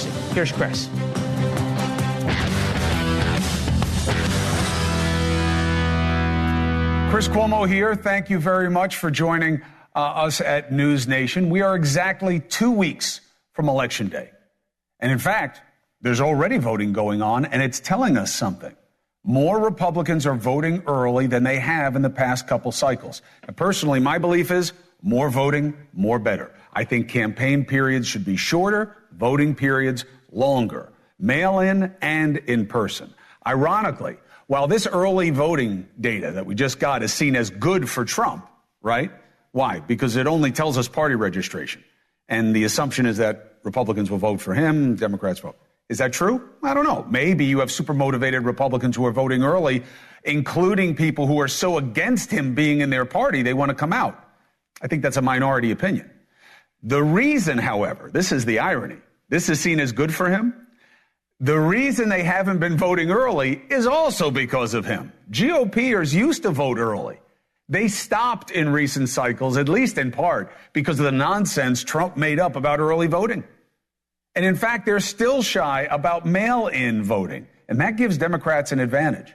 democracy. Here's Chris. Chris Cuomo here. Thank you very much for joining us at NewsNation. We are exactly 2 weeks from Election Day. And in fact, there's already voting going on, and it's telling us something. More Republicans are voting early than they have in the past couple cycles. And personally, my belief is more voting, more better. I think campaign periods should be shorter, voting periods longer, mail-in and in person. Ironically, while this early voting data that we just got is seen as good for Trump, right? Why? Because it only tells us party registration. And the assumption is that Republicans will vote for him, Democrats vote. Is that true? I don't know. Maybe you have super motivated Republicans who are voting early, including people who are so against him being in their party, they want to come out. I think that's a minority opinion. The reason, however, this is the irony, this is seen as good for him. The reason they haven't been voting early is also because of him. GOPers used to vote early. They stopped in recent cycles, at least in part, because of the nonsense Trump made up about early voting. And in fact, they're still shy about mail-in voting, and that gives Democrats an advantage.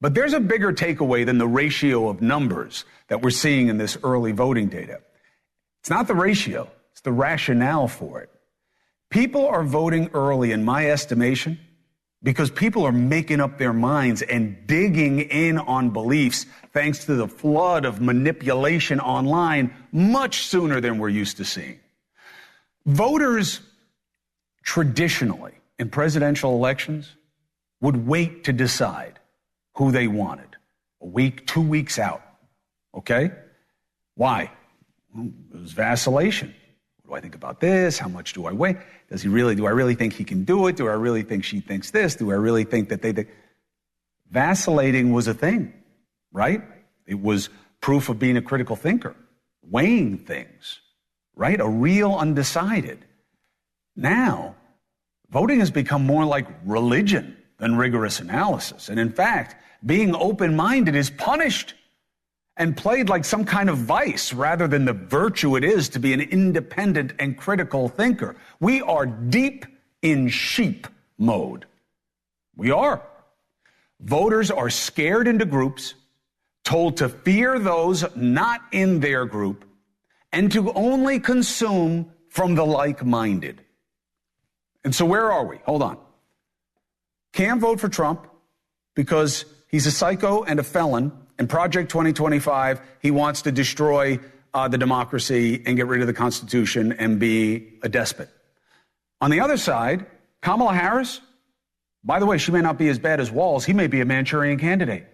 But there's a bigger takeaway than the ratio of numbers that we're seeing in this early voting data. It's not the ratio, it's the rationale for it. People are voting early, in my estimation, because people are making up their minds and digging in on beliefs thanks to the flood of manipulation online much sooner than we're used to seeing. Voters traditionally in presidential elections would wait to decide who they wanted a week, 2 weeks out. Okay? Why? Well, it was vacillation. What do I think about this? How much do I weigh? Do I really think he can do it? Do I really think she thinks this? Do I really think that they vacillating was a thing, right? It was proof of being a critical thinker, weighing things, right? A real undecided. Now, voting has become more like religion than rigorous analysis. And in fact, being open-minded is punished and played like some kind of vice rather than the virtue it is to be an independent and critical thinker. We are deep in sheep mode. We are. Voters are scared into groups, told to fear those not in their group, and to only consume from the like-minded. And so where are we? Hold on. Can't vote for Trump because he's a psycho and a felon. In Project 2025, he wants to destroy the democracy and get rid of the Constitution and be a despot. On the other side, Kamala Harris, by the way, she may not be as bad as Walz. He may be a Manchurian candidate.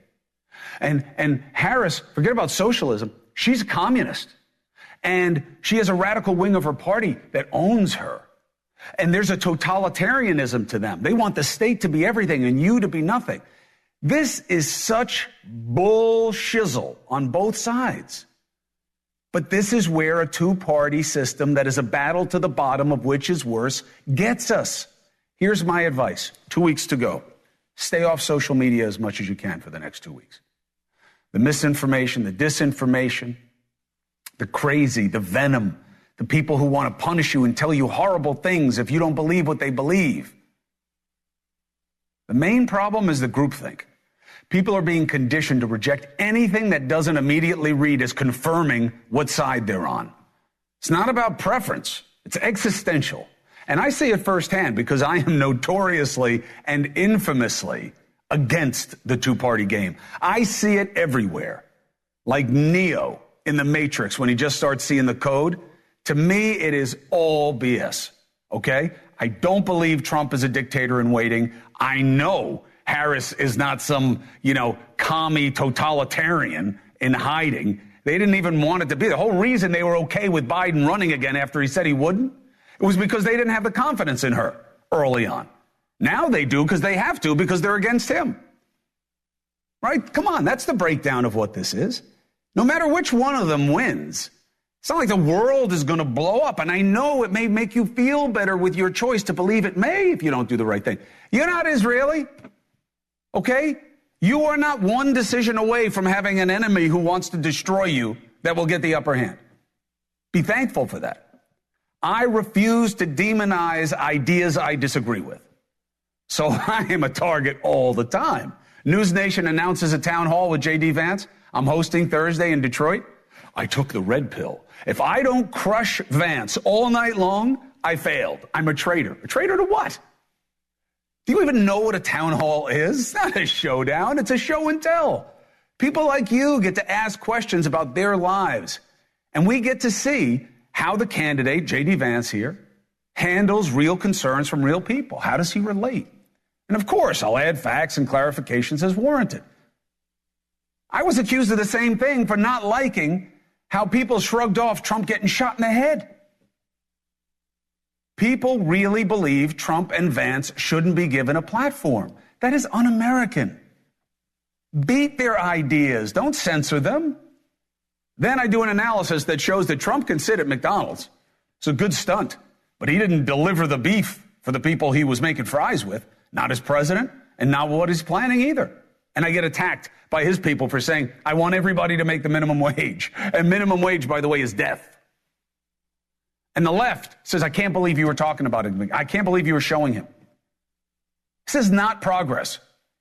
And Harris, forget about socialism, she's a communist. And she has a radical wing of her party that owns her. And there's a totalitarianism to them. They want the state to be everything and you to be nothing. This is such bull-shizzle on both sides. But this is where a two-party system that is a battle to the bottom of which is worse gets us. Here's my advice. 2 weeks to go. Stay off social media as much as you can for the next 2 weeks. The misinformation, the disinformation, the crazy, the venom, the people who want to punish you and tell you horrible things if you don't believe what they believe. The main problem is the groupthink. People are being conditioned to reject anything that doesn't immediately read as confirming what side they're on. It's not about preference. It's existential. And I see it firsthand because I am notoriously and infamously against the two-party game. I see it everywhere. Like Neo in the Matrix when he just starts seeing the code. To me, it is all BS. Okay? I don't believe Trump is a dictator in waiting. I know Harris is not some, commie totalitarian in hiding. They didn't even want it to be. The whole reason they were okay with Biden running again after he said he wouldn't, it was because they didn't have the confidence in her early on. Now they do because they have to because they're against him. Right? Come on, that's the breakdown of what this is. No matter which one of them wins, it's not like the world is going to blow up. And I know it may make you feel better with your choice to believe it may if you don't do the right thing. You're not Israeli. Okay? You are not one decision away from having an enemy who wants to destroy you that will get the upper hand. Be thankful for that. I refuse to demonize ideas I disagree with. So I am a target all the time. NewsNation announces a town hall with J.D. Vance. I'm hosting Thursday in Detroit. I took the red pill. If I don't crush Vance all night long, I failed. I'm a traitor. A traitor to what? Do you even know what a town hall is? It's not a showdown. It's a show and tell. People like you get to ask questions about their lives. And we get to see how the candidate, J.D. Vance here, handles real concerns from real people. How does he relate? And of course, I'll add facts and clarifications as warranted. I was accused of the same thing for not liking how people shrugged off Trump getting shot in the head. People really believe Trump and Vance shouldn't be given a platform. That is un-American. Beat their ideas. Don't censor them. Then I do an analysis that shows that Trump can sit at McDonald's. It's a good stunt. But he didn't deliver the beef for the people he was making fries with. Not as president, and not what he's planning either. And I get attacked by his people for saying, I want everybody to make the minimum wage. And minimum wage, by the way, is death. And the left says, I can't believe you were talking about it. I can't believe you were showing him. This is not progress.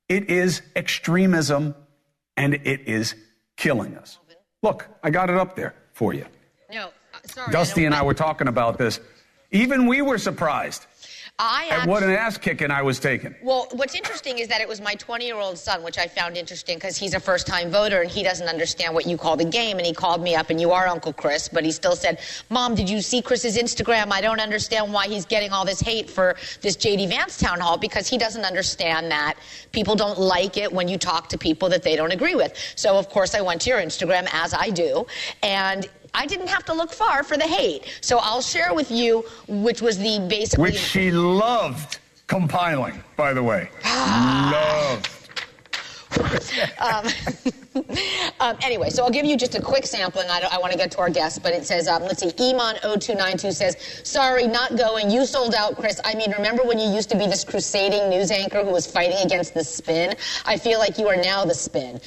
It is extremism, and it is killing us. Look, I got it up there for you. No, sorry. Dusty and I were talking about this. Even we were surprised at what an ass kicking I was taking. Well, what's interesting is that it was my 20-year-old son, which I found interesting because he's a first-time voter and he doesn't understand what you call the game. And he called me up, and you are Uncle Chris, but he still said, Mom, did you see Chris's Instagram? I don't understand why he's getting all this hate for this J.D. Vance town hall, because he doesn't understand that people don't like it when you talk to people that they don't agree with. So, of course, I went to your Instagram, as I do, and I didn't have to look far for the hate. So I'll share with you, which was the basically... Which she loved compiling, by the way. Loved. Anyway, so I'll give you just a quick sampling. I want to get to our guests, but it says, let's see, Iman0292 says, sorry, not going. You sold out, Chris. I mean, remember when you used to be this crusading news anchor who was fighting against the spin? I feel like you are now the spin.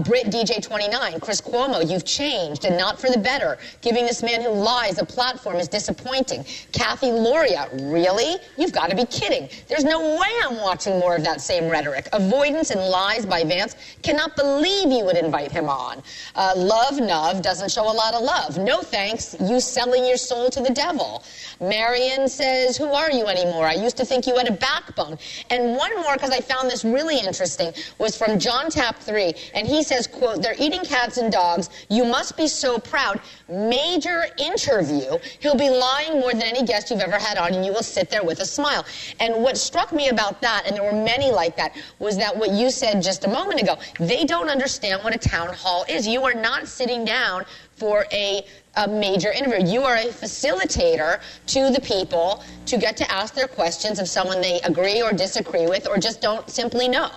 Brit DJ29, Chris Cuomo, you've changed, and not for the better. Giving this man who lies a platform is disappointing. Kathy Loria, really? You've got to be kidding. There's no way I'm watching more of that same rhetoric. Avoidance and lies by Vance. Cannot believe you would invite him on. Love Nuv doesn't show a lot of love. No thanks. You selling your soul to the devil. Marion says, who are you anymore? I used to think you had a backbone. And one more, because I found this really interesting, was from John Tap 3. And he says, quote, they're eating cats and dogs. You must be so proud. Major interview. He'll be lying more than any guest you've ever had on, and you will sit there with a smile. And what struck me about that, and there were many like that, was that what you said just a moment ago, they don't understand what a town hall is. You are not sitting down for a major interview. You are a facilitator to the people to get to ask their questions of someone they agree or disagree with or just don't simply know.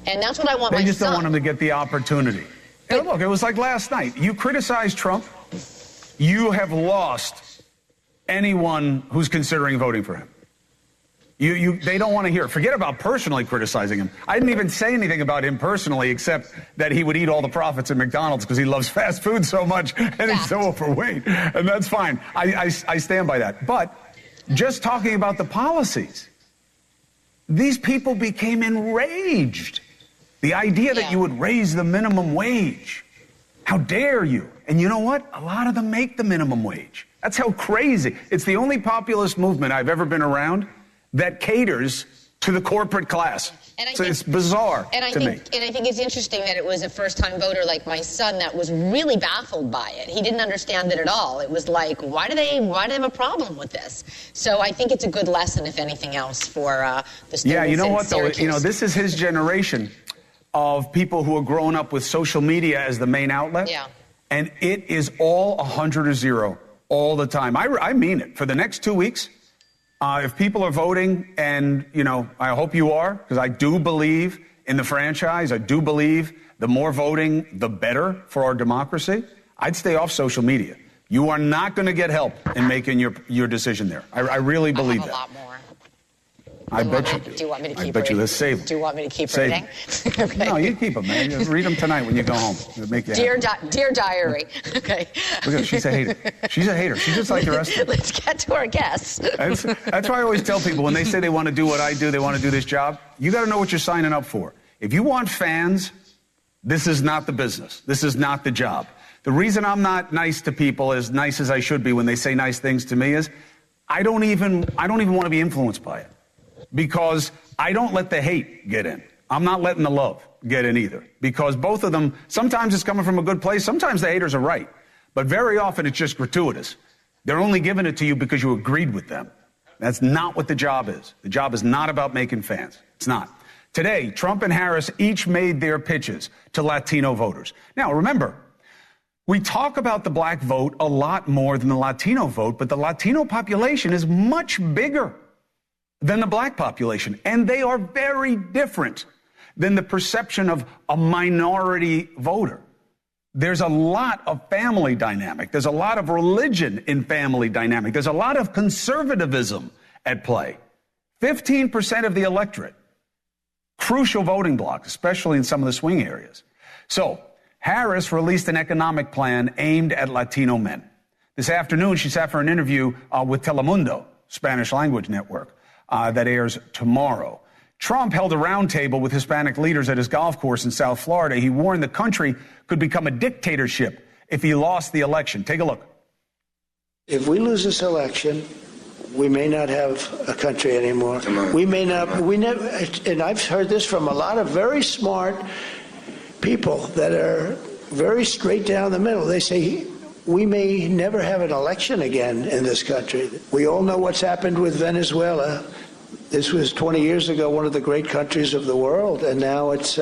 And that's what I want my son. They just don't want them to get the opportunity. And look, it was like last night. You criticized Trump. You have lost anyone who's considering voting for him. They don't want to hear it. Forget about personally criticizing him. I didn't even say anything about him personally, except that he would eat all the profits at McDonald's because he loves fast food so much and he's so overweight. And that's fine. I stand by that. But just talking about the policies, these people became enraged. The idea that you would raise the minimum wage. How dare you? And you know what? A lot of them make the minimum wage. That's how crazy. It's the only populist movement I've ever been around that caters to the corporate class. So it's bizarre to me. And I think it's interesting that it was a first-time voter like my son that was really baffled by it. He didn't understand it at all. It was like, why do they have a problem with this? So I think it's a good lesson, if anything else, for the students. Yeah, you know what, Syracuse. though? You know, this is his generation of people who are growing up with social media as the main outlet. Yeah. And it is all 100 or 0 all the time. I mean it. For the next 2 weeks, if people are voting, and, you know, I hope you are, because I do believe in the franchise. I do believe the more voting, the better for our democracy. I'd stay off social media. You are not going to get help in making your decision there. I really believe that. A lot more. I bet you do. Do you want me to keep reading? I bet you. Let's save them. Do you want me to keep reading? Okay. No, you keep them, man. Just read them tonight when you go home. It'll make you happy. Dear diary. Okay. Look at her. She's a hater. She's a hater. She's just like the rest of them. Let's get to our guests. That's why I always tell people when they say they want to do what I do, they want to do this job, you got to know what you're signing up for. If you want fans, this is not the business. This is not the job. The reason I'm not nice to people, as nice as I should be when they say nice things to me, is I don't even want to be influenced by it. Because I don't let the hate get in. I'm not letting the love get in either. Because both of them, sometimes it's coming from a good place. Sometimes the haters are right. But very often it's just gratuitous. They're only giving it to you because you agreed with them. That's not what the job is. The job is not about making fans. It's not. Today, Trump and Harris each made their pitches to Latino voters. Now, remember, we talk about the black vote a lot more than the Latino vote, but the Latino population is much bigger than the black population. And they are very different than the perception of a minority voter. There's a lot of family dynamic. There's a lot of religion in family dynamic. There's a lot of conservatism at play. 15% of the electorate. Crucial voting bloc, especially in some of the swing areas. So Harris released an economic plan aimed at Latino men. This afternoon, she sat for an interview with Telemundo, Spanish language network. That airs tomorrow. Trump held a roundtable with Hispanic leaders at his golf course in South Florida. He warned the country could become a dictatorship if he lost the election. Take a look. If we lose this election, we may not have a country anymore. We may not, we never, and I've heard this from a lot of very smart people that are very straight down the middle. They say, we may never have an election again in this country. We all know what's happened with Venezuela. This was 20 years ago one of the great countries of the world, and now it's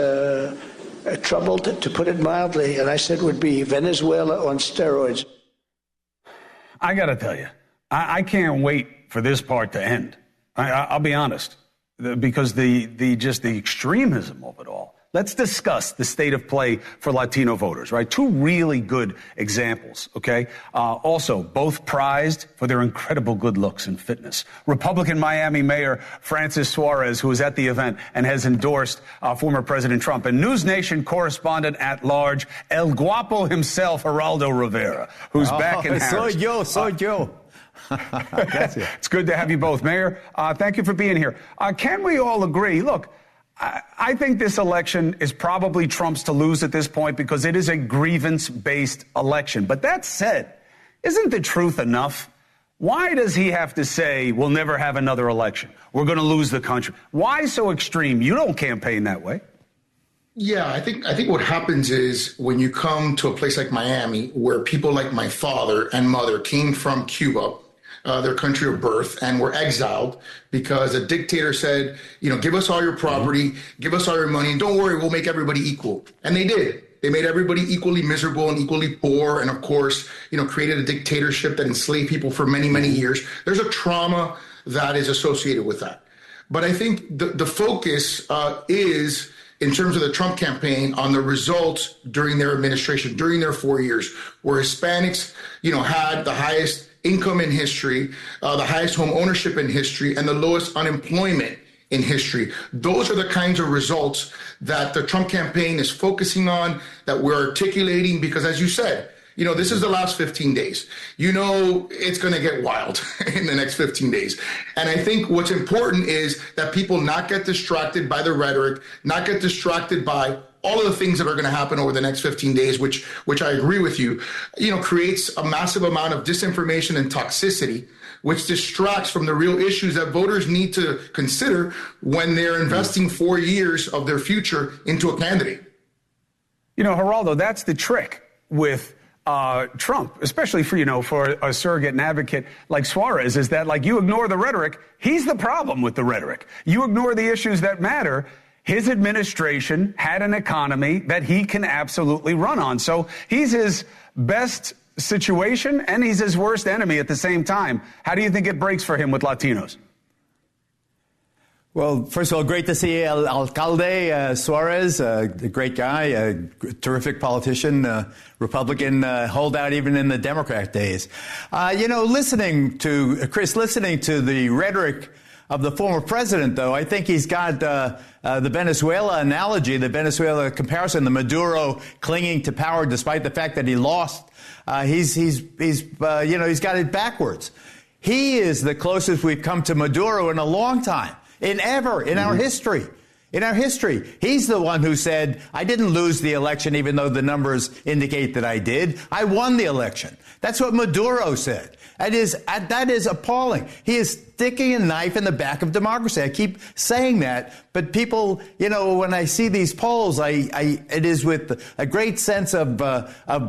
troubled, to put it mildly. And I said it would be Venezuela on steroids. I got to tell you, I can't wait for this part to end. I'll be honest, because the extremism of it all. Let's discuss the state of play for Latino voters, right? Two really good examples, okay? Also, both prized for their incredible good looks and fitness. Republican Miami Mayor Francis Suarez, who was at the event and has endorsed former President Trump, and NewsNation correspondent at large, El Guapo himself, Geraldo Rivera, who's back in Harris. Soy yo. It's good to have you both. Mayor, thank you for being here. Can we all agree? Look, I think this election is probably Trump's to lose at this point because it is a grievance-based election. But that said, isn't the truth enough? Why does he have to say we'll never have another election? We're going to lose the country. Why so extreme? You don't campaign that way. Yeah, I think what happens is when you come to a place like Miami, where people like my father and mother came from Cuba, their country of birth, and were exiled because a dictator said, give us all your property, give us all your money, and don't worry, we'll make everybody equal. And they did. They made everybody equally miserable and equally poor, and of course, created a dictatorship that enslaved people for many, many years. There's a trauma that is associated with that. But I think the focus is, in terms of the Trump campaign, on the results during their administration, during their 4 years, where Hispanics, had the highest income in history, the highest home ownership in history, and the lowest unemployment in history. Those are the kinds of results that the Trump campaign is focusing on, that we're articulating, because as you said, this is the last 15 days. It's going to get wild in the next 15 days. And I think what's important is that people not get distracted by the rhetoric, not get distracted by all of the things that are going to happen over the next 15 days, which I agree with you, creates a massive amount of disinformation and toxicity, which distracts from the real issues that voters need to consider when they're investing 4 years of their future into a candidate. Geraldo, that's the trick with Trump, especially for a surrogate and advocate like Suarez, is that you ignore the rhetoric. He's the problem with the rhetoric. You ignore the issues that matter. His administration had an economy that he can absolutely run on. So he's his best situation and he's his worst enemy at the same time. How do you think it breaks for him with Latinos? Well, first of all, great to see Alcalde Suarez, a great guy, a terrific politician, Republican holdout even in the Democrat days. Listening to the rhetoric of the former president, though. I think he's got the Venezuela analogy, the Venezuela comparison, the Maduro clinging to power despite the fact that he lost. He's got it backwards. He is the closest we've come to Maduro in a long time, in our history. In our history, he's the one who said, I didn't lose the election, even though the numbers indicate that I did. I won the election. That's what Maduro said. That is appalling. He is sticking a knife in the back of democracy. I keep saying that, but people, when I see these polls, it is with a great sense of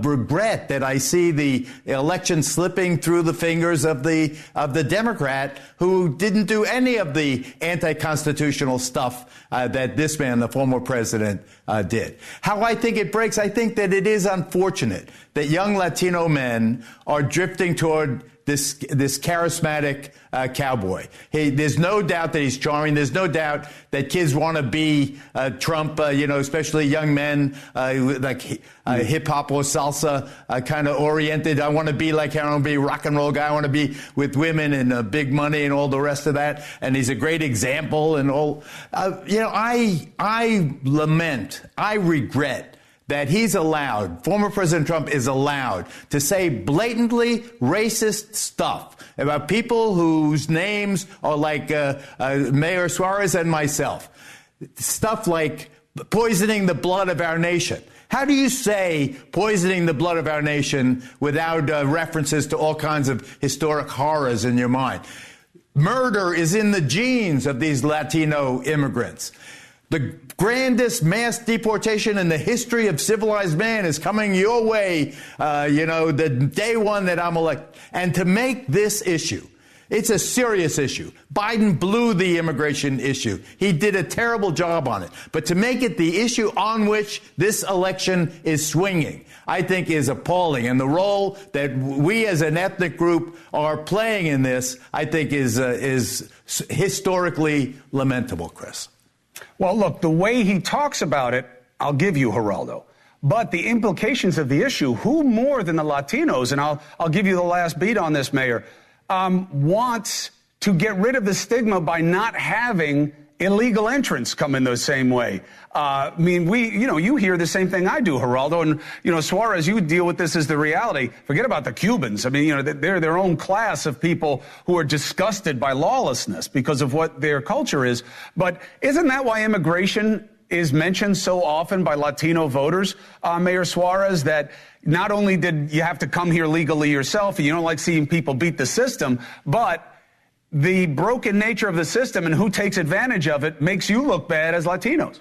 regret that I see the election slipping through the fingers of the Democrat who didn't do any of the anti-constitutional stuff that this man, the former president, did. How I think it breaks, I think that it is unfortunate that young Latino men are drifting toward this charismatic cowboy. There's no doubt that he's charming. There's no doubt that kids want to be Trump, especially young men, like hip hop or salsa kind of oriented. I want to be like him. I want to be a rock and roll guy. I want to be with women and big money and all the rest of that. And he's a great example and all. I lament, I regret that former President Trump is allowed to say blatantly racist stuff about people whose names are like Mayor Suarez and myself. Stuff like poisoning the blood of our nation. How do you say poisoning the blood of our nation without references to all kinds of historic horrors in your mind? Murder is in the genes of these Latino immigrants. The grandest mass deportation in the history of civilized man is coming your way, the day one that I'm elected. And to make this issue, it's a serious issue. Biden blew the immigration issue. He did a terrible job on it. But to make it the issue on which this election is swinging, I think is appalling. And the role that we as an ethnic group are playing in this, I think is historically lamentable, Chris. Well, look, the way he talks about it, I'll give you, Geraldo. But the implications of the issue, who more than the Latinos, and I'll give you the last beat on this, Mayor, wants to get rid of the stigma by not having illegal entrants come in the same way. You hear the same thing I do, Geraldo, and, Suarez, you deal with this as the reality. Forget about the Cubans. I mean, they're their own class of people who are disgusted by lawlessness because of what their culture is. But isn't that why immigration is mentioned so often by Latino voters, Mayor Suarez, that not only did you have to come here legally yourself, and you don't like seeing people beat the system, but the broken nature of the system and who takes advantage of it makes you look bad as Latinos.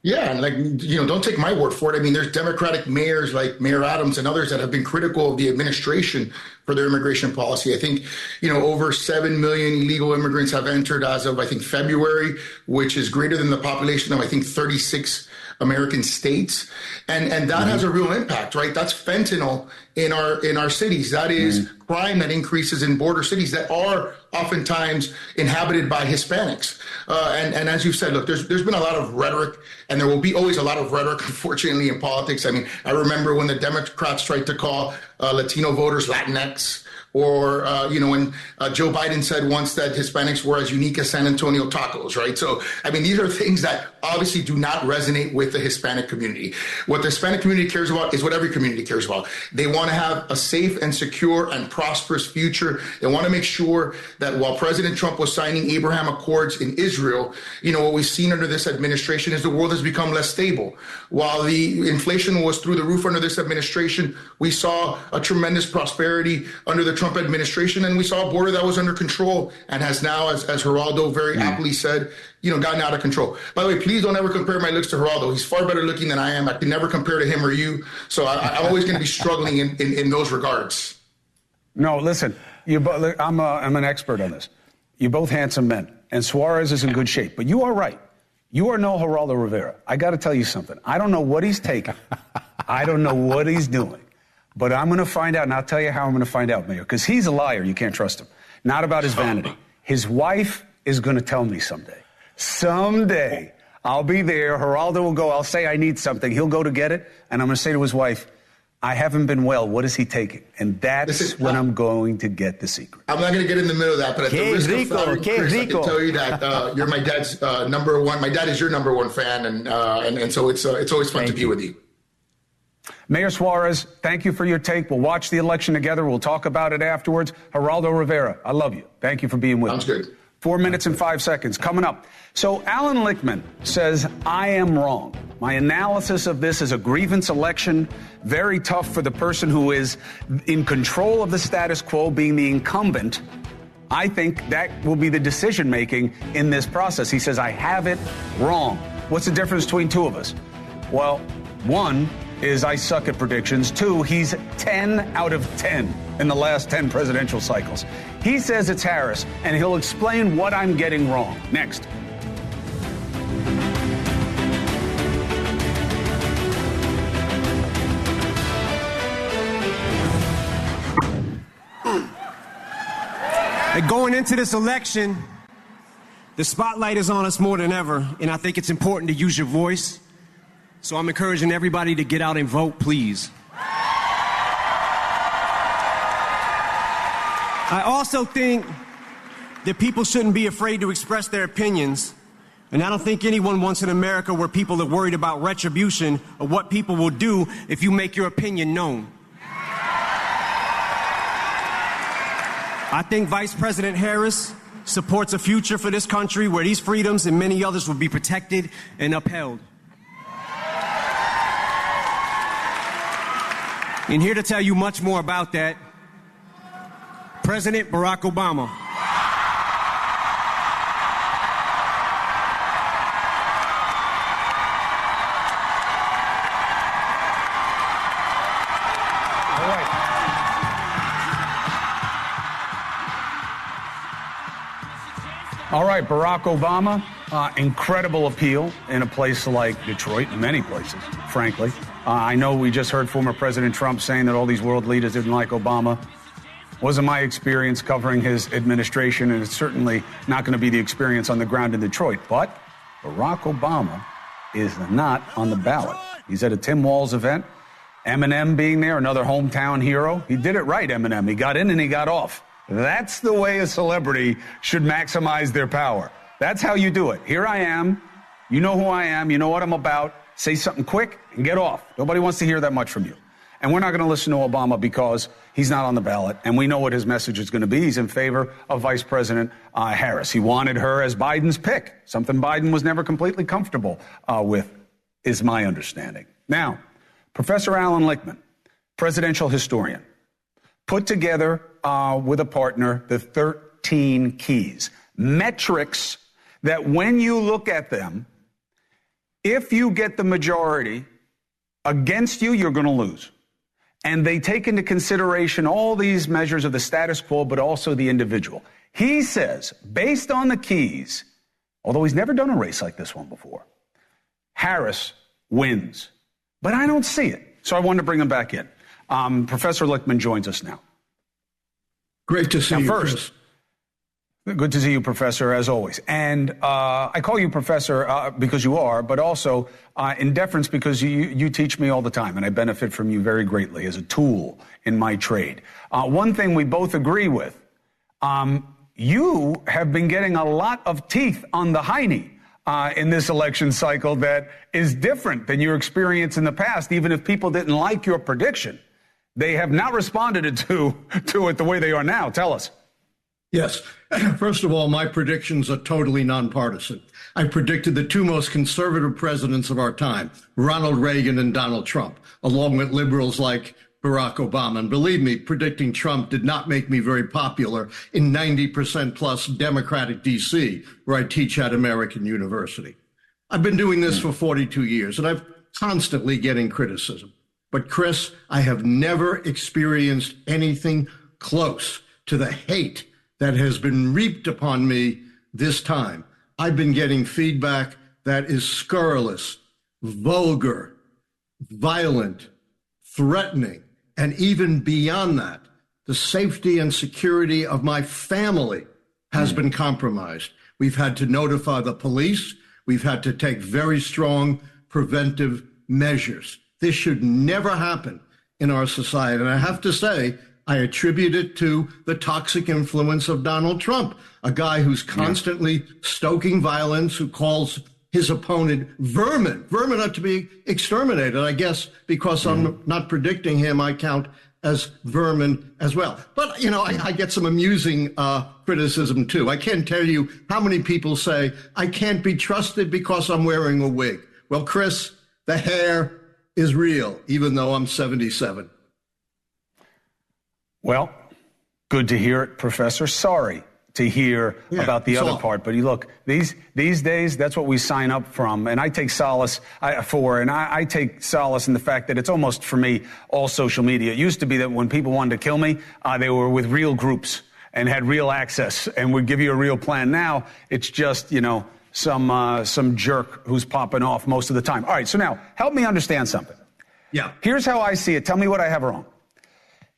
Yeah, and don't take my word for it. I mean, there's Democratic mayors like Mayor Adams and others that have been critical of the administration for their immigration policy. I think, over 7 million illegal immigrants have entered as of, I think, February, which is greater than the population of, I think, 36 American states. And that has a real impact, right? That's fentanyl in our cities. That is crime that increases in border cities that are oftentimes inhabited by Hispanics. And as you said, look, there's been a lot of rhetoric, and there will be always a lot of rhetoric, unfortunately, in politics. I mean, I remember when the Democrats tried to call Latino voters Latinx, or, when Joe Biden said once that Hispanics were as unique as San Antonio tacos, right? So, I mean, these are things that obviously do not resonate with the Hispanic community. What the Hispanic community cares about is what every community cares about. They want to have a safe and secure and prosperous future. They want to make sure that while President Trump was signing Abraham Accords in Israel, what we've seen under this administration is the world has become less stable. While the inflation was through the roof under this administration, we saw a tremendous prosperity under the Trump administration, and we saw a border that was under control and has now, as Geraldo very aptly said, gotten out of control. By the way, please don't ever compare my looks to Geraldo. He's far better looking than I am. I can never compare to him or you. So I'm always going to be struggling in those regards. No, listen, I'm an expert on this. You're both handsome men, and Suarez is in good shape. But you are right. You are no Geraldo Rivera. I got to tell you something. I don't know what he's taking. I don't know what he's doing. But I'm going to find out, and I'll tell you how I'm going to find out, Mayor, because he's a liar. You can't trust him. Not about his vanity. His wife is going to tell me someday. Someday, I'll be there. Geraldo will go. I'll say I need something. He'll go to get it, and I'm going to say to his wife, I haven't been well. What is he taking? And that's when I'm going to get the secret. I'm not going to get in the middle of that, but at the risk of flattering Chris, I can tell you that you're my dad's number one. My dad is your number one fan, and so it's always fun to be with you. Mayor Suarez, thank you for your take. We'll watch the election together. We'll talk about it afterwards. Geraldo Rivera, I love you. Thank you for being with us. Sounds good. 4 minutes and 5 seconds coming up. So Alan Lichtman says, I am wrong. My analysis of this is a grievance election, very tough for the person who is in control of the status quo, being the incumbent. I think that will be the decision making in this process. He says, I have it wrong. What's the difference between two of us? Well, one is I suck at predictions. Two, he's 10 out of 10 in the last 10 presidential cycles. He says it's Harris, and he'll explain what I'm getting wrong. Next. And going into this election, the spotlight is on us more than ever, and I think it's important to use your voice. So I'm encouraging everybody to get out and vote, please. I also think that people shouldn't be afraid to express their opinions. And I don't think anyone wants an America where people are worried about retribution or what people will do if you make your opinion known. I think Vice President Harris supports a future for this country where these freedoms and many others will be protected and upheld. And here to tell you much more about that, President Barack Obama. All right, Barack Obama, incredible appeal in a place like Detroit, in many places, frankly. I know we just heard former President Trump saying that all these world leaders didn't like Obama. Wasn't my experience covering his administration, and it's certainly not going to be the experience on the ground in Detroit. But Barack Obama is not on the ballot. He's at a Tim Walz event. Eminem being there, another hometown hero. He did it right, Eminem. He got in and he got off. That's the way a celebrity should maximize their power. That's how you do it. Here I am. You know who I am. You know what I'm about. Say something quick and get off. Nobody wants to hear that much from you. And we're not going to listen to Obama because he's not on the ballot. And we know what his message is going to be. He's in favor of Vice President Harris. He wanted her as Biden's pick, something Biden was never completely comfortable with, is my understanding. Now, Professor Alan Lichtman, presidential historian, put together with a partner the 13 keys, metrics that when you look at them, if you get the majority against you, you're going to lose. And they take into consideration all these measures of the status quo, but also the individual. He says, based on the keys, although he's never done a race like this one before, Harris wins. But I don't see it. So I wanted to bring him back in. Professor Lichtman joins us now. Great to see you, first, Chris. Good to see you, Professor, as always. And I call you Professor because you are, but also in deference because you teach me all the time, and I benefit from you very greatly as a tool in my trade. One thing we both agree with, you have been getting a lot of teeth on the hiney in this election cycle that is different than your experience in the past, even if people didn't like your prediction. They have not responded to it the way they are now. Tell us. Yes. First of all, my predictions are totally nonpartisan. I predicted the two most conservative presidents of our time, Ronald Reagan and Donald Trump, along with liberals like Barack Obama. And believe me, predicting Trump did not make me very popular in 90% plus Democratic D.C., where I teach at American University. I've been doing this for 42 years, and I'm constantly getting criticism. But Chris, I have never experienced anything close to the hate that has been reaped upon me this time. I've been getting feedback that is scurrilous, vulgar, violent, threatening, and even beyond that, the safety and security of my family has been compromised. We've had to notify the police. We've had to take very strong preventive measures. This should never happen in our society. And I have to say, I attribute it to the toxic influence of Donald Trump, a guy who's constantly stoking violence, who calls his opponent vermin are to be exterminated. I guess because I'm not predicting him, I count as vermin as well. But, I get some amusing criticism, too. I can't tell you how many people say, I can't be trusted because I'm wearing a wig. Well, Chris, the hair is real, even though I'm 77. Well, good to hear it, Professor. Sorry to hear about the other part. But look, these days, that's what we sign up from. And I take solace I take solace in the fact that it's almost, for me, all social media. It used to be that when people wanted to kill me, they were with real groups and had real access and would give you a real plan. Now it's just, some jerk who's popping off most of the time. All right, so now help me understand something. Yeah. Here's how I see it. Tell me what I have wrong.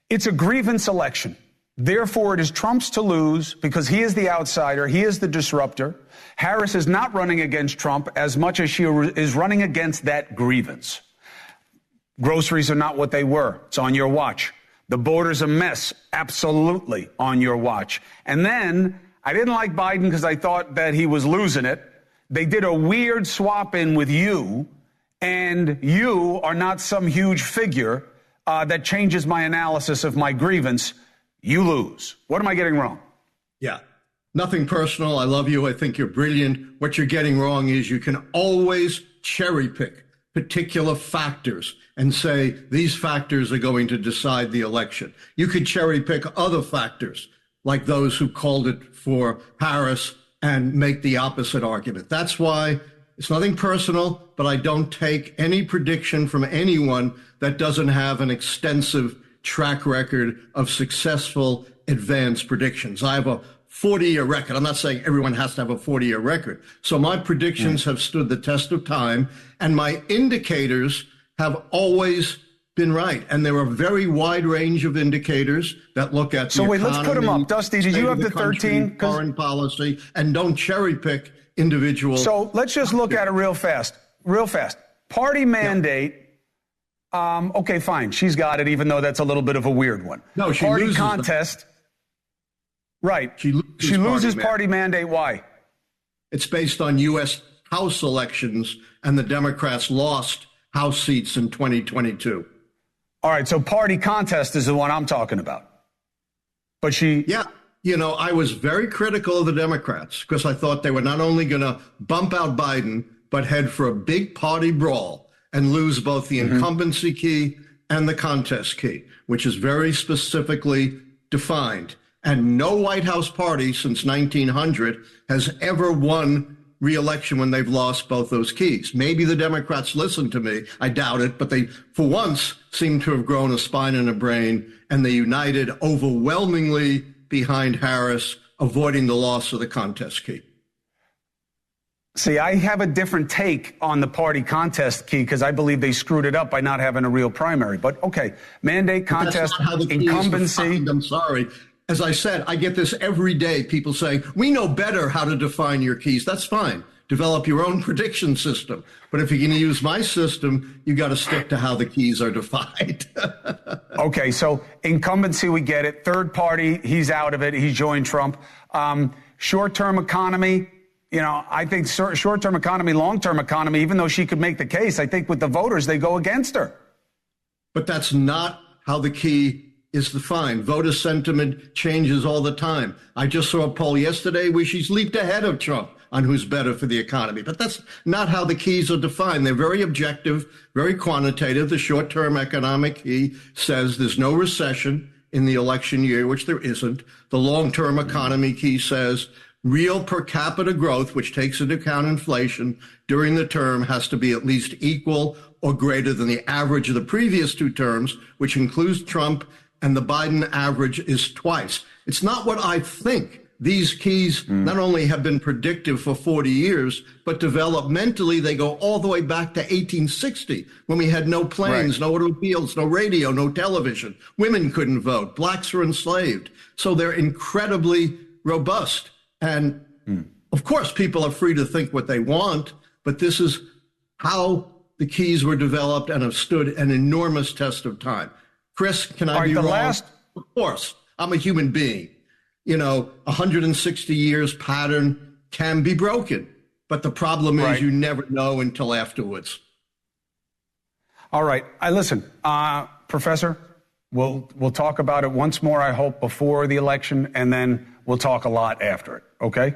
It's a grievance election. Therefore, it is Trump's to lose because he is the outsider. He is the disruptor. Harris is not running against Trump as much as she is running against that grievance. Groceries are not what they were. It's on your watch. The border's a mess. Absolutely on your watch. And then I didn't like Biden because I thought that he was losing it. They did a weird swap in with you, and you are not some huge figure that changes my analysis of my grievance. You lose. What am I getting wrong? Yeah, nothing personal. I love you. I think you're brilliant. What you're getting wrong is you can always cherry pick particular factors and say these factors are going to decide the election. You could cherry pick other factors, like those who called it for Harris, and make the opposite argument. That's why it's nothing personal, but I don't take any prediction from anyone that doesn't have an extensive track record of successful advanced predictions. I have a 40-year record. I'm not saying everyone has to have a 40-year record. So my predictions have stood the test of time, and my indicators have always been right. And there are a very wide range of indicators that look at the economy, let's put them up. Dusty, did you have the 13? Foreign policy, and don't cherry pick individual. So let's just look at it real fast. Party mandate. Okay, fine. She's got it, even though that's a little bit of a weird one. No, she party loses contest. Right. She loses party mandate. Why? It's based on U.S. House elections, and the Democrats lost House seats in 2022. All right. So party contest is the one I'm talking about. But she. Yeah. I was very critical of the Democrats because I thought they were not only going to bump out Biden, but head for a big party brawl and lose both the incumbency key and the contest key, which is very specifically defined. And no White House party since 1900 has ever won re-election when they've lost both those keys. Maybe the Democrats listened to me. I doubt it, but they, for once, seem to have grown a spine and a brain, and they united overwhelmingly behind Harris, avoiding the loss of the contest key. See, I have a different take on the party contest key because I believe they screwed it up by not having a real primary. But okay, mandate, contest, incumbency. I'm sorry. As I said, I get this every day. People saying, we know better how to define your keys. That's fine. Develop your own prediction system. But if you're going to use my system, you got to stick to how the keys are defined. Okay, so incumbency, we get it. Third party, he's out of it. He joined Trump. Short-term economy. I think short-term economy, long-term economy, even though she could make the case, I think with the voters, they go against her. But that's not how the key is defined. Voter sentiment changes all the time. I just saw a poll yesterday where she's leaped ahead of Trump on who's better for the economy. But that's not how the keys are defined. They're very objective, very quantitative. The short-term economic key says there's no recession in the election year, which there isn't. The long-term economy key says real per capita growth, which takes into account inflation, during the term has to be at least equal or greater than the average of the previous two terms, which includes Trump, and the Biden average is twice. It's not what I think. These keys not only have been predictive for 40 years, but developmentally they go all the way back to 1860, when we had no planes, no automobiles, no radio, no television. Women couldn't vote. Blacks were enslaved. So they're incredibly robust. And of course, people are free to think what they want, but this is how the keys were developed and have stood an enormous test of time. Chris, can I be wrong? Of course, I'm a human being. 160 years pattern can be broken, but the problem is you never know until afterwards. All right. Listen, Professor, we'll talk about it once more, I hope, before the election, and then we'll talk a lot after it, okay?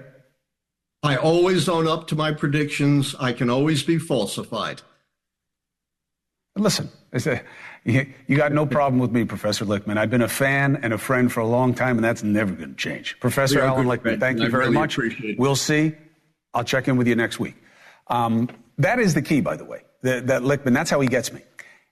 I always own up to my predictions. I can always be falsified. Listen, you got no problem with me, Professor Lichtman. I've been a fan and a friend for a long time, and that's never going to change. Professor Alan Lichtman, thank you very much. We'll see. I'll check in with you next week. That is the key, by the way, that Lichtman, that's how he gets me.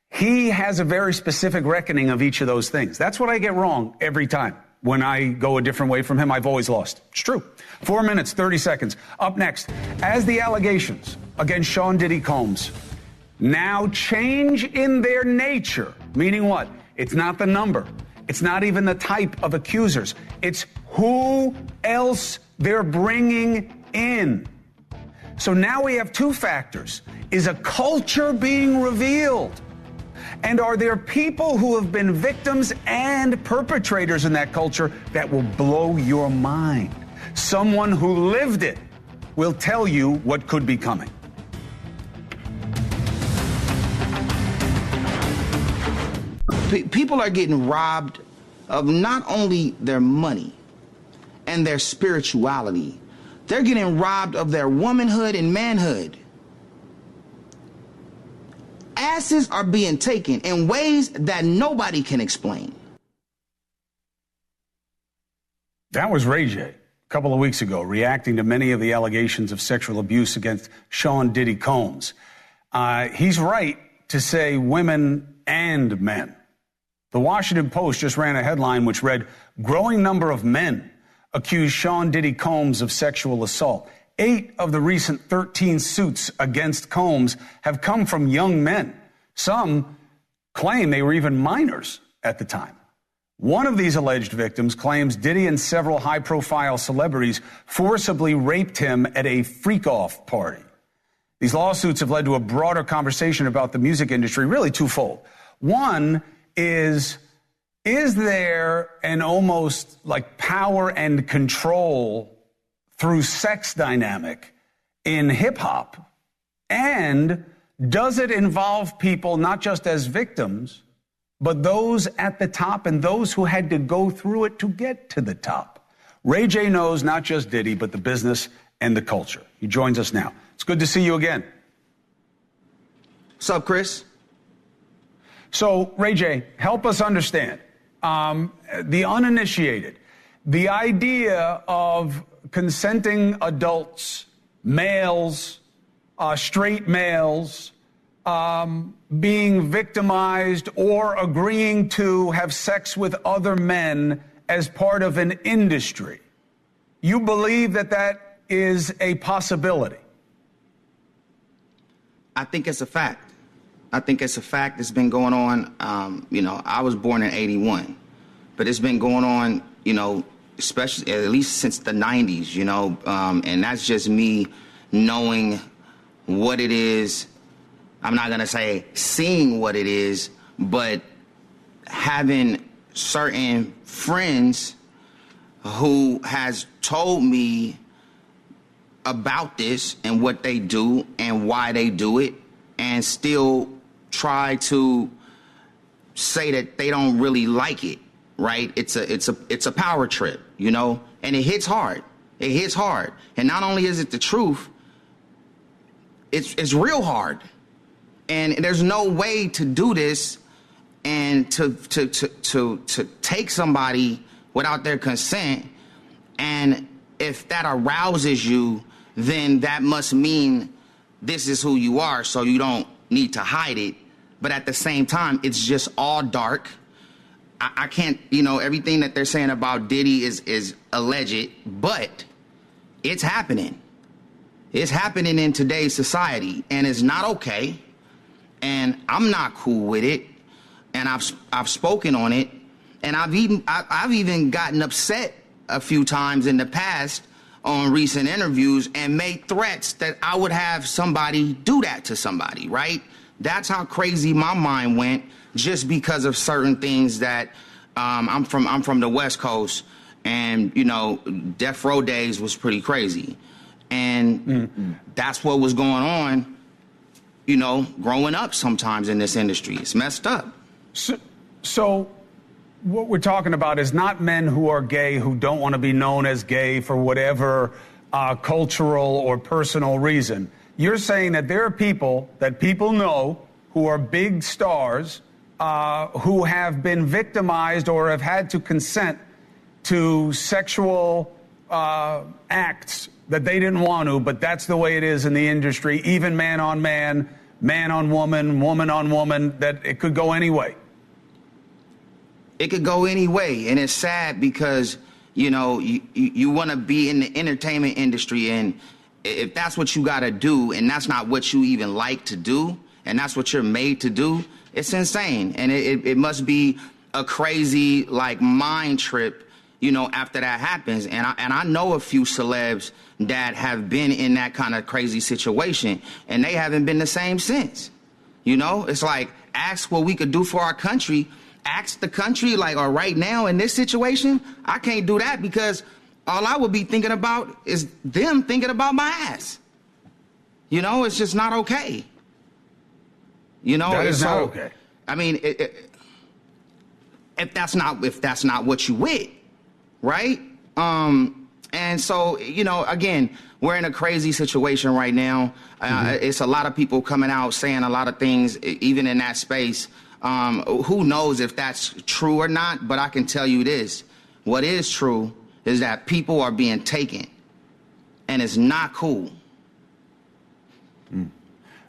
He has a very specific reckoning of each of those things. That's what I get wrong every time. When I go a different way from him, I've always lost. It's true. 4 minutes, 30 seconds. Up next, as the allegations against Sean Diddy Combs now change in their nature, meaning what? It's not the number. It's not even the type of accusers. It's who else they're bringing in. So now we have two factors. Is a culture being revealed? And are there people who have been victims and perpetrators in that culture that will blow your mind? Someone who lived it will tell you what could be coming. People are getting robbed of not only their money and their spirituality, they're getting robbed of their womanhood and manhood. Asses are being taken in ways that nobody can explain. That was Ray J a couple of weeks ago, reacting to many of the allegations of sexual abuse against Sean Diddy Combs. He's right to say women and men. The Washington Post just ran a headline which read, "Growing number of men accuse Sean Diddy Combs of sexual assault." 8 of the recent 13 suits against Combs have come from young men. Some claim they were even minors at the time. One of these alleged victims claims Diddy and several high-profile celebrities forcibly raped him at a freak-off party. These lawsuits have led to a broader conversation about the music industry, really twofold. One is there an almost like power and control through sex dynamic in hip hop? And does it involve people not just as victims, but those at the top and those who had to go through it to get to the top? Ray J knows not just Diddy, but the business and the culture. He joins us now. It's good to see you again. What's up, Chris? So, Ray J, help us understand. The uninitiated, the idea of consenting adults, males, straight males, being victimized or agreeing to have sex with other men as part of an industry. You believe that that is a possibility? I think it's a fact. It's been going on. I was born in 81, but it's been going on, especially at least since the 90s, and that's just me knowing what it is. I'm not going to say seeing what it is, but having certain friends who has told me about this and what they do and why they do it, and still try to say that they don't really like it, right? It's a power trip, and it hits hard. And not only is it the truth, it's real hard. And there's no way to do this and to take somebody without their consent. And if that arouses you, then that must mean this is who you are, so you don't need to hide it. But at the same time, it's just all dark. I can't, everything that they're saying about Diddy is alleged, but it's happening. It's happening in today's society, and it's not okay. And I'm not cool with it. And I've spoken on it, and I've even gotten upset a few times in the past on recent interviews and made threats that I would have somebody do that to somebody, right? That's how crazy my mind went just because of certain things that I'm from the West Coast, and death row days was pretty crazy, and that's what was going on. Growing up sometimes in this industry, it's messed up. So what we're talking about is not men who are gay who don't want to be known as gay for whatever cultural or personal reason. You're saying that there are people that people know who are big stars who have been victimized or have had to consent to sexual acts that they didn't want to, but that's the way it is in the industry, even man on man, man on woman, woman on woman, that it could go any way. It could go any way, and it's sad because, you want to be in the entertainment industry, and if that's what you got to do, and that's not what you even like to do, and that's what you're made to do, it's insane, and it must be a crazy, mind trip, after that happens. And I know a few celebs that have been in that kind of crazy situation, and they haven't been the same since. It's like, ask what we could do for our country. Ask the country, or right now in this situation, I can't do that because all I would be thinking about is them thinking about my ass. It's just not okay. That is not okay. I mean, if that's not what you with, right? And so, again, we're in a crazy situation right now. It's a lot of people coming out saying a lot of things, even in that space. Who knows if that's true or not, but I can tell you this. What is true is that people are being taken, and it's not cool.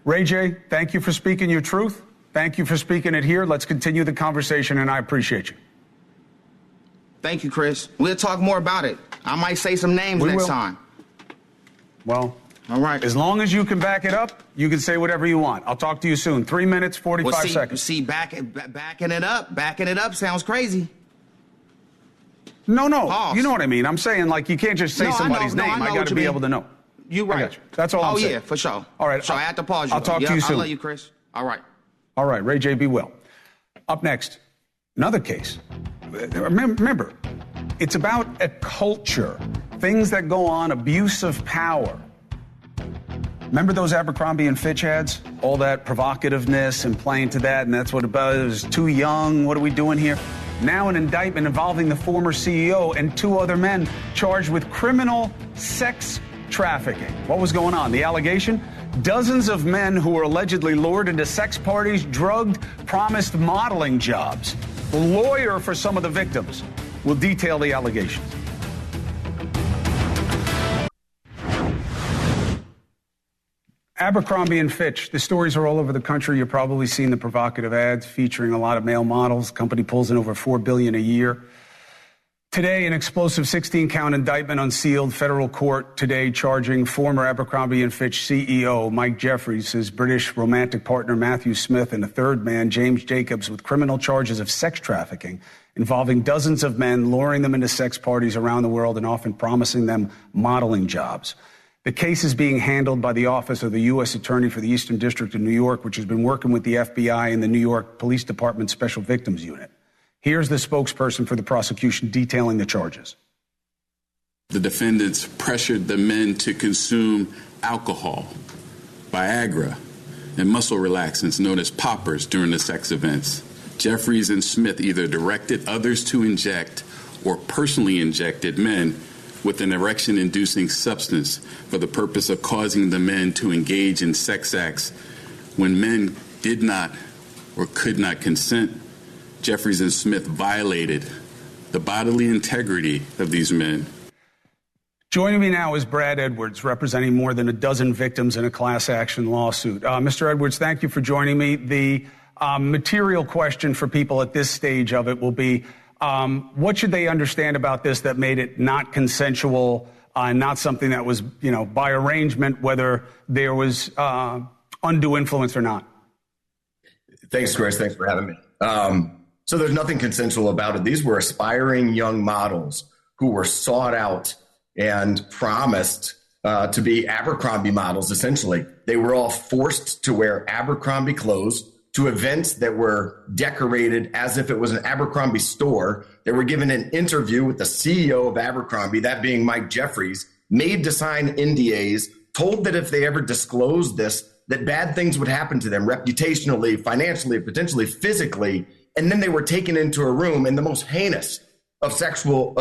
Ray J, thank you for speaking your truth. Thank you for speaking it here. Let's continue the conversation, and I appreciate you. Thank you, Chris. We'll talk more about it. I might say some names next time. Well, all right. As long as you can back it up, you can say whatever you want. I'll talk to you soon. 3 minutes, 45 seconds. See, backing it up sounds crazy. No. Pause. You know what I mean. I'm saying, you can't just say somebody's name. I got to be able to know. You're right. I got you. That's all I'm saying. Oh, yeah, for sure. All right. So I have to pause you. I'll talk to you soon. I love you, Chris. All right. All right. Ray J, be well. Up next, another case. Remember, it's about a culture, things that go on, abuse of power. Remember those Abercrombie and Fitch ads? All that provocativeness and playing to that, and that's what about it was too young. What are we doing here? Now an indictment involving the former CEO and 2 other men charged with criminal sex trafficking. What was going on? The allegation? Dozens of men who were allegedly lured into sex parties, drugged, promised modeling jobs. The lawyer for some of the victims will detail the allegations. Abercrombie and Fitch. The stories are all over the country. You've probably seen the provocative ads featuring a lot of male models. The company pulls in over $4 billion a year. Today, an explosive 16-count indictment unsealed. Federal court today charging former Abercrombie and Fitch CEO Mike Jeffries, his British romantic partner Matthew Smith, and a third man, James Jacobs, with criminal charges of sex trafficking involving dozens of men, luring them into sex parties around the world and often promising them modeling jobs. The case is being handled by the Office of the U.S. Attorney for the Eastern District of New York, which has been working with the FBI and the New York Police Department Special Victims Unit. Here's the spokesperson for the prosecution detailing the charges. The defendants pressured the men to consume alcohol, Viagra, and muscle relaxants known as poppers during the sex events. Jeffries and Smith either directed others to inject or personally injected men with an erection-inducing substance for the purpose of causing the men to engage in sex acts when men did not or could not consent. Jeffries and Smith violated the bodily integrity of these men. Joining me now is Brad Edwards, representing more than a dozen victims in a class action lawsuit. Mr. Edwards, thank you for joining me. The material question for people at this stage of it will be, what should they understand about this that made it not consensual and not something that was, by arrangement, whether there was undue influence or not? Thanks, Chris. Thanks for having me. So there's nothing consensual about it. These were aspiring young models who were sought out and promised to be Abercrombie models, essentially. They were all forced to wear Abercrombie clothes to events that were decorated as if it was an Abercrombie store. They were given an interview with the CEO of Abercrombie, that being Mike Jeffries, made to sign NDAs, told that if they ever disclosed this, that bad things would happen to them reputationally, financially, potentially physically. And then they were taken into a room and the most heinous of sexual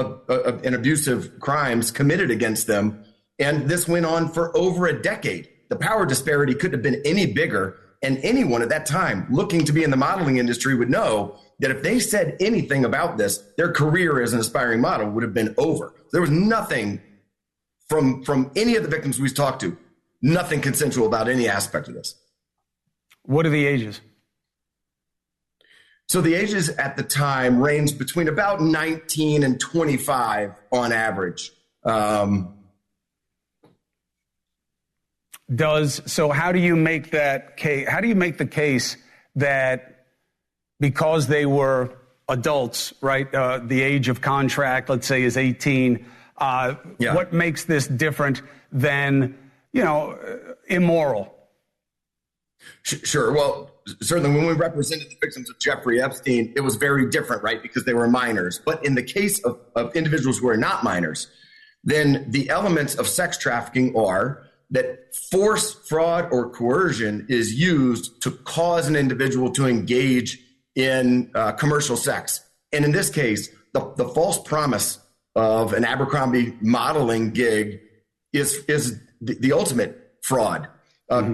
and abusive crimes committed against them. And this went on for over a decade. The power disparity couldn't have been any bigger. And anyone at that time looking to be in the modeling industry would know that if they said anything about this, their career as an aspiring model would have been over. There was nothing from any of the victims we've talked to, nothing consensual about any aspect of this. What are the ages? So the ages at the time ranged between about 19 and 25 on average. So how do you make that case? How do you make the case that because they were adults, right? The age of contract, let's say, is 18. What makes this different than, immoral? Sure. Well, certainly when we represented the victims of Jeffrey Epstein, it was very different, right? Because they were minors. But in the case of individuals who are not minors, then the elements of sex trafficking are that force, fraud, or coercion is used to cause an individual to engage in commercial sex. And in this case, the false promise of an Abercrombie modeling gig is the ultimate fraud.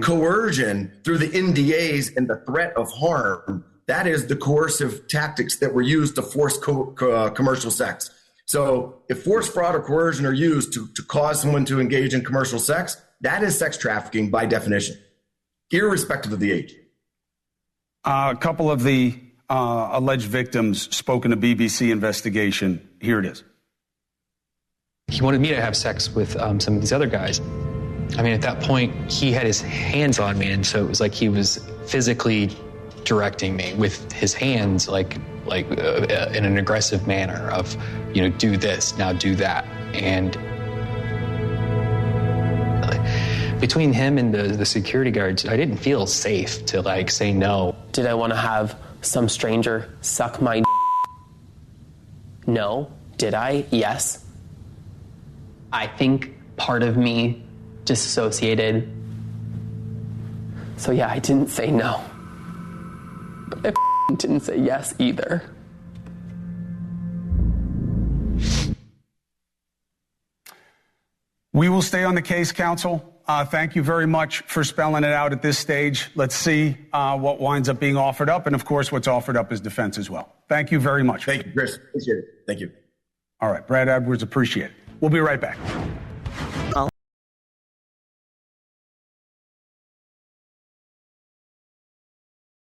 Coercion through the NDAs and the threat of harm, that is the coercive tactics that were used to force commercial sex. So if force, fraud, or coercion are used to cause someone to engage in commercial sex, that is sex trafficking by definition, irrespective of the age. A couple of the alleged victims spoke in a BBC investigation. Here it is. He wanted me to have sex with some of these other guys. I mean, at that point, he had his hands on me, and so it was like he was physically directing me with his hands, like in an aggressive manner of, do this, now do that. And between him and the security guards, I didn't feel safe to say no. Did I want to have some stranger suck my No. Did I? Yes. I think part of me disassociated. So yeah, I didn't say no. But I didn't say yes either. We will stay on the case, counsel. Thank you very much for spelling it out at this stage. Let's see what winds up being offered up. And of course, what's offered up is defense as well. Thank you very much. Thank you, Chris. Appreciate it. Thank you. All right, Brad Edwards, appreciate it. We'll be right back.